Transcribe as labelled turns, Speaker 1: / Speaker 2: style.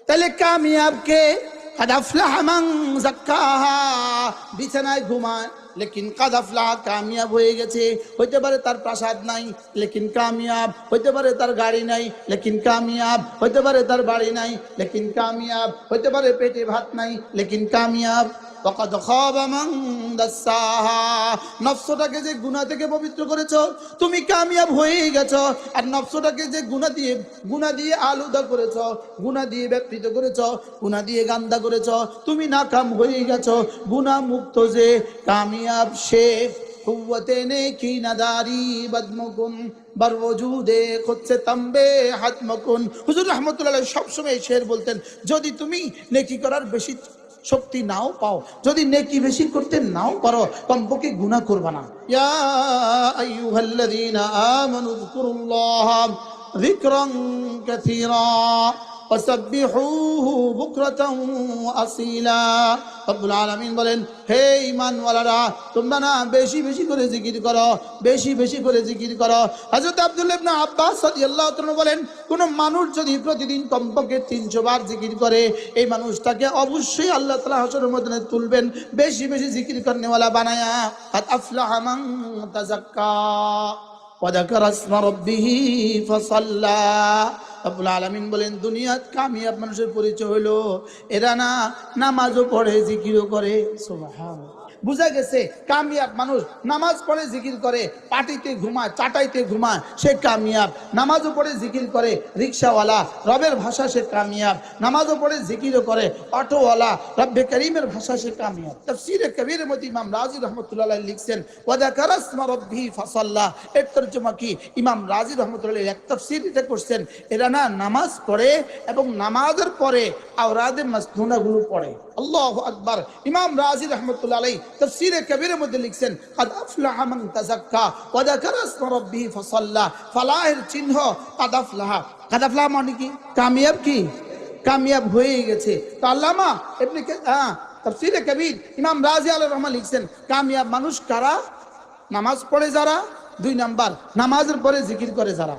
Speaker 1: তাহলে কামিয়াব কে? কাদ আফলাহা মান যাক্কাহা, বিছানায় ঘুমায় লেকিন কাদ আফলাহা, কামিয়াব হয়ে গেছে। হইতে পারে তার প্রাসাদ নাই লেকিন কামিয়াব, হইতে পারে তার গাড়ি নাই লেকিন কামিয়াব, হইতে পারে তার বাড়ি নাই লেকিন কামিয়াব, হইতে পারে পেটে ভাত নাই লেকিন কামিয়াব। ওয়াকাদ খাবা মান দাসাহা, নফসটাকে যে গুনাহ থেকে পবিত্র করেছো তুমি কামিয়াব হয়ে গেছো। আর নফসটাকে যে গুনাহ দিয়ে আলুদা করেছো, গুনাহ দিয়ে ব্যক্তিত করেছো, গুনাহ দিয়ে গান্দা করেছো, তুমি নাকাম হয়ে গেছো। গুনাহ মুক্ত যে কামিয়াব সে, কুওয়াতে নেকি নাদারি বদমকুন বার ওজুদে খুদসে তম্বে হাতমকুন। হুজুর রাহমাতুল্লাহ আলাইহি সবসময় শের বলতেন, যদি তুমি নেকি করার বেশি শক্তি নাও পাও, যদি নেকি বেশি করতে নাও পারো, কমপক্ষে গুনাহ করবা না। ইয়া আইয়ুহাল্লাযীনা আমানু যকুরুল্লাহা যিকরান কাসীরা ওয়াসাব্বিহুহু বুকরাতাও ওয়া আসীলা। রব্বুল আলামিন বলেন, হে ঈমানওয়ালারা, তোমরা না বেশি বেশি করে জিকির করো, বেশি বেশি করে জিকির করো। হযরত আব্দুল্লাহ ইবনে আব্বাস রাদিয়াল্লাহু তাআলা বলেন, কোন মানুষ যদি প্রতিদিন কমপক্ষে 300 বার জিকির করে, এই মানুষটাকে অবশ্যই আল্লাহ তাআলা হাশরের ময়দানে তুলবেন বেশি বেশি জিকির করনেওয়ালা বানায়া। কাদ আফলাহা মান তাযাক্কা ওয়া যাকারা ইসমা রাব্বিহি ফাসাল্লা। রব্বুল আলামিন বলেন, দুনিয়াত কামিয়াব মানুষের পরিচয় হলো এরা না নামাজও পড়ে জিকিরও করে। সুবহানাল্লাহ। বুঝা গেছে, কামিয়াব মানুষ নামাজ পড়ে জিকির করে, পাটিতে ঘুমায় চাটাইতে ঘুমায়, সে কামিয়াব। নামাজও পড়ে জিকির করে রিকশাওয়ালা, রবের ভাষা সে কামিয়াব। নামাজও পড়ে জিকিরও করে অটোওয়ালা, রব্বে করিমের ভাষা সে কামিয়াব। তাফসীরে কবীরের মধ্যে ইমাম রাজি রহমতুল্লাহ আলাইহি লিখছেন, ওয়া যাকারা ইসমা রাব্বিহি ফাসাল্লা। এর তরজমা কি? ইমাম রাজি রহমতুল্লাহ আলাইহি এক তাফসীর এটা করছেন, এরা না নামাজ পড়ে এবং নামাজের পরে আওরাদে মাসনুনাগুলো পড়ে। আল্লাহু আকবার। ইমাম রাজি রহমতুল্লাহ আলাইহি তাফসীরে কবীরের মধ্যে লিখছেন, কাদ আফলাহা মান তাযাক্কা ওয়া যাকারা ইসমা রাব্বিহি ফাসাল্লা। ফালাহের চিহ্ন কাদ আফলাহা। কাদ আফলাহা মানে কি? কামিয়াব। কি? কামিয়াব হয়ে গেছে। তো আল্লামা ইবনে তাফসীরে কবীর ইমাম রাজি আলাইহির রহমান লিখছেন, কামিয়াব মানুষ কারা? নামাজ পড়ে যারা, 2 নাম্বার নামাজের পরে জিকির করে যারা।